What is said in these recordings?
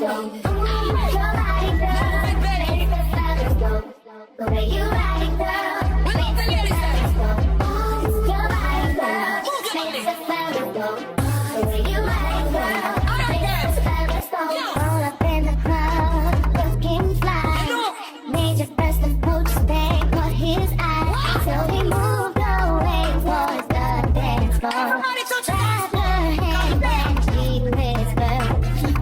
The way you ride it, girl, makes the fellas go. Your body, girl, makes the fellas go. The way you ride it, girl, makes the fellas go. All up in the club, looking fly. Made your first approach, they caught his eye. So he moved away towards the dance floor. Grabbed her hand and she whispered,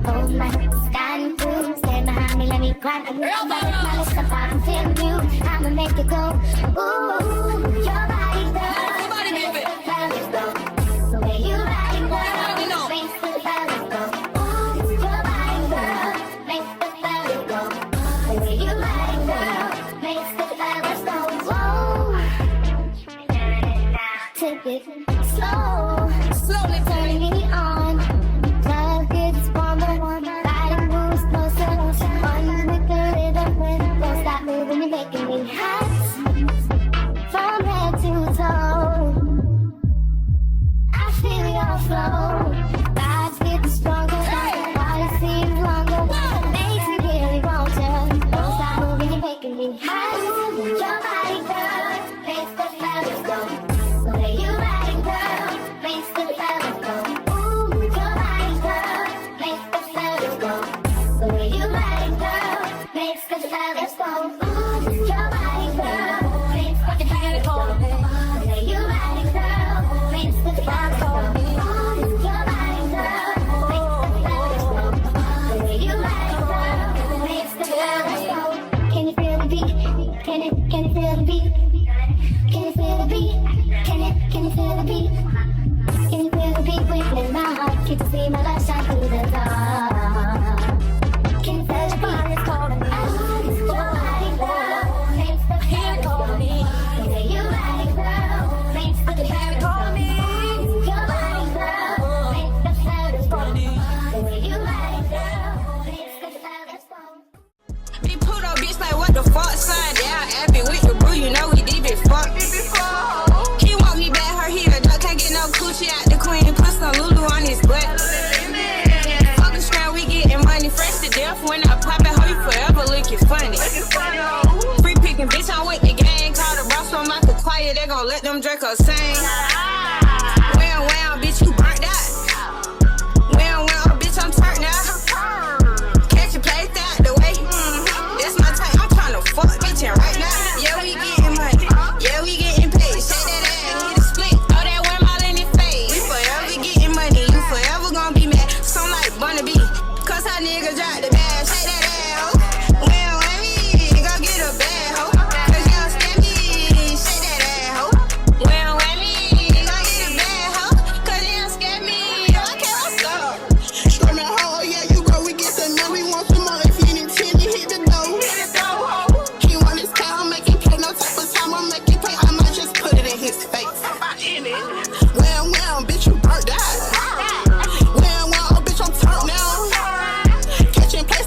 oh my, sky and blue, stand behind me, let me climb. My lips are popping, feeling you, I'ma make it go. Ooh, your body, girl, makes the fellas go. The way you ride it, girl, makes the fellas go. Ooh, your body, girl, makes the fellas go. The way you ride it, girl, makes the fellas go. Whoa, take it slow, slowly turning me on. Love gets warmer, body moves closer. On with the rhythm, don't stop moving, you're making me hot. From head to toe, I feel your flow. Vibes get stronger, body seems longer. Makes me really want you. Don't stop moving, you're making me hot. Your body, girl, makes the fellas go. The way you ride it, girl, makes the fellas go. Ooh, your body, girl, makes the fellas go. The way you ride it, girl, makes the fellas go. Ooh, your body, girl, makes the fellas go. The way you ride it, girl, makes the fellas go. Ooh, your body, girl, makes the fellas go. The way you ride it, girl, makes the fellas go. Can you feel the beat? Can you feel the beat? Can you feel the beat? Can you feel the beat? Can you feel the beat within my heart? Can you see my light shine through the dark? Can you feel the beat? It's calling me. Your body, girl, makes the fellas go. The way you ride it, girl, makes the fellas go. Your body, girl, makes the fellas go. The way you ride it, girl, makes the fellas go. Big Pooh, bitch, like what the fuck, son? Down, Abby with the boo, you know we did it fuck. He want me back, her he a duck, can't get no coochie out the queen, put some Lulu on his butt. Fuck the strand, we getting money, fresh to death. When I pop it, hoe you forever looking funny. Free picking, bitch, I'm with the gang, call the boss from Michael Quiet, they gon' let them drink her sing. Wow, bitch, you burnt out. Wow, bitch, I'm turned out. Catch your place out the way. That's my type, I'm tryna fuck bitchin' right now. Yeah, we getting money. Yeah, we getting paid. Shake that ass, hit a split. Throw that worm all in his face. We forever getting money. You forever gon' be mad. Some like Bunny B. Cause our niggas drop the bag. Shake that ass, ho. Well, let me go get a bag, ho. Cause you don't stand me. Shake that ass, ho. Well, let me go get a bag, ho. Cause you don't scare me. Okay, let's go. Storming hard, yeah, you go, we get some money, we want some more. If you need 10, you hit the dough. He want his car, make it pay, no type of time, I'll make it pay. I might just put it in his face. Well, bitch, you burnt out. Well, bitch, I'm turned now. Catching play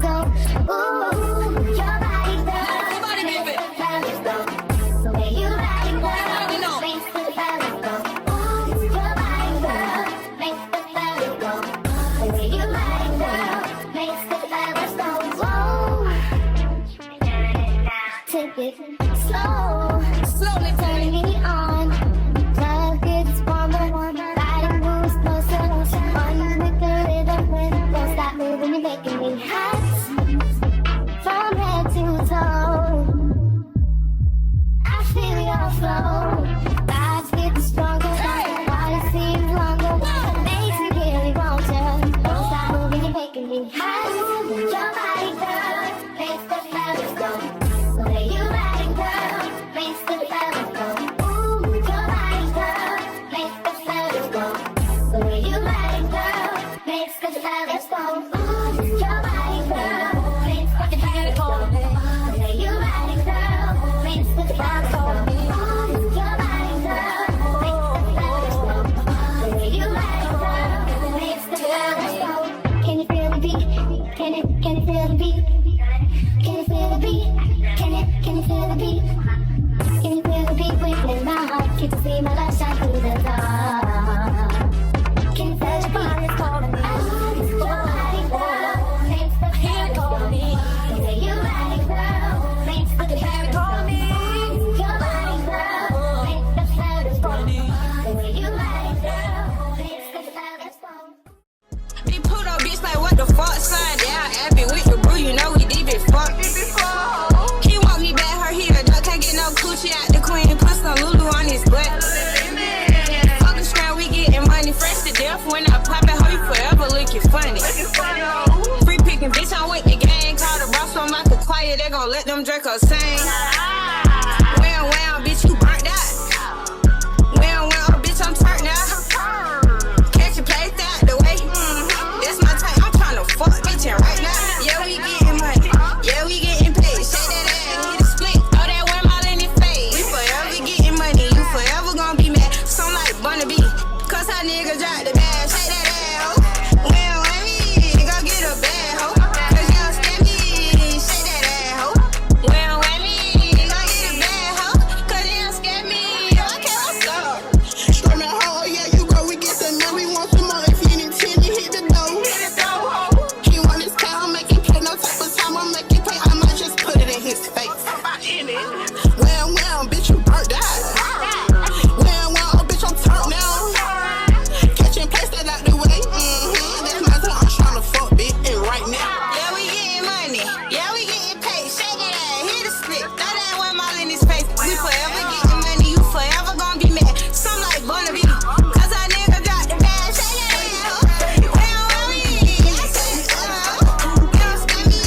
go. Ooh, your body, girl. Everybody move it. Let's go. The way you ride it, girl, makes the fellas go. Ooh, your body, girl, makes the fellas go. The way you ride it, girl, makes the fellas go. Whoa. Take it slow, Slowly turning me on. Love gets warmer, riding moves closer. Fun with the rhythm, don't stop moving, you're making me hot. From head to toe, I feel your flow. Vibes getting stronger, body seems longer. Makes me really want you. Don't stop moving, you're making me hot. Your body, girl, makes the fellas go. The way you ride it, girl, makes the fellas go. Ooh, your body, girl, makes the fellas go. The way you ride it, girl, makes the fellas go. Ooh, your body, girl, makes the fellas go. The way you ride it, girl, makes the fellas go. Ooh, your body, girl, makes the fellas go. The way you ride it, girl, makes the fellas go. Can you feel the beat? Can you feel the beat? Can you feel the beat? Can you feel the beat? Can you feel the beat within my heart? Can you see my light shine through the dark? Can you feel the beat? It's calling me. Your body, girl, makes the feeling calling me. The way you ride it, girl, makes the feeling calling me. Your body, girl, makes the feeling calling me. The way you ride it, girl, makes the feeling calling me. Big Pooh though, bitch, like what the fuck, son? Down Abby with the brew, you know we deep as fuck. He want me back, her he a duck, can't get no coochie out the queen, put some Lulu on his butt. Fuck the scram, we getting money, fresh to death. When I pop it, hoe you forever looking funny. Free picking, bitch, I'm with the gang, call the boss from like a quiet, they gon' let them Draco sing. Wow, bitch, you burnt out. Wow, bitch, I'm turned out. Catch your place out the way. That's my type, I'm tryna fuck bitchin' right now. Yeah, we getting money. Yeah, we getting paid. Shake that ass, hit a split. Throw that worm all in his face. We forever getting money. You forever gon' be mad. Some like Bunny B. Cause how niggas drop the bag. Shake that ass, ho. Well, let me go get a bag, ho. Cause y'all scare me. Shake that ass, ho. Well, let me go get a bag, ho. Cause y'all scare me. Okay, what's up? Screaming hard, yeah, you go, we get some money, we want some more. If you need 10, you hit the dough. He want his cow, make it pay, no type of time, I'll make it pay. I might just put it in his face. Well, bitch, you burnt out. Well, bitch, I'm turned now. Catching place that out the way. That's my time, I'm tryna fuck, bitch, and right now. Yeah, we getting money. Yeah, we getting paid. Shake that ass, hit a split. Throw that worm all in his face. We forever getting money. You forever gon' be mad. Some like Bunny B. Cause our nigga got the bag. Shake that ass, ho. Well, let me. I said, don't scare me.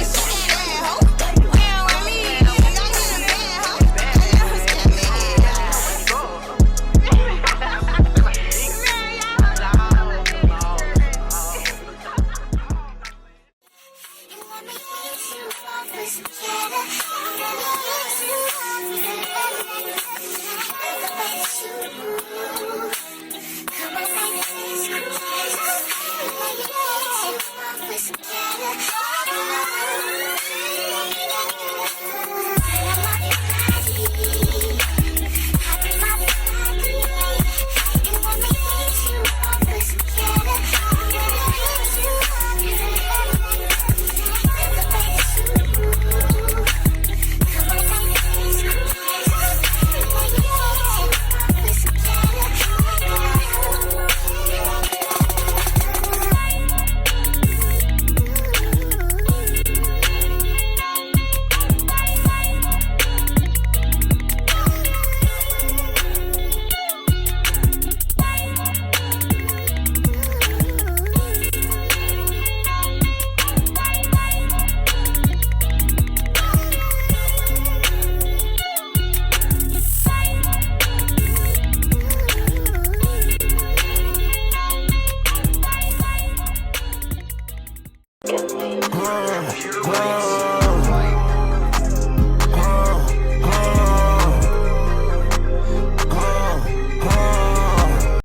Shake that ass, ho. Well, let me. I get a bag, ho. Don't scare me.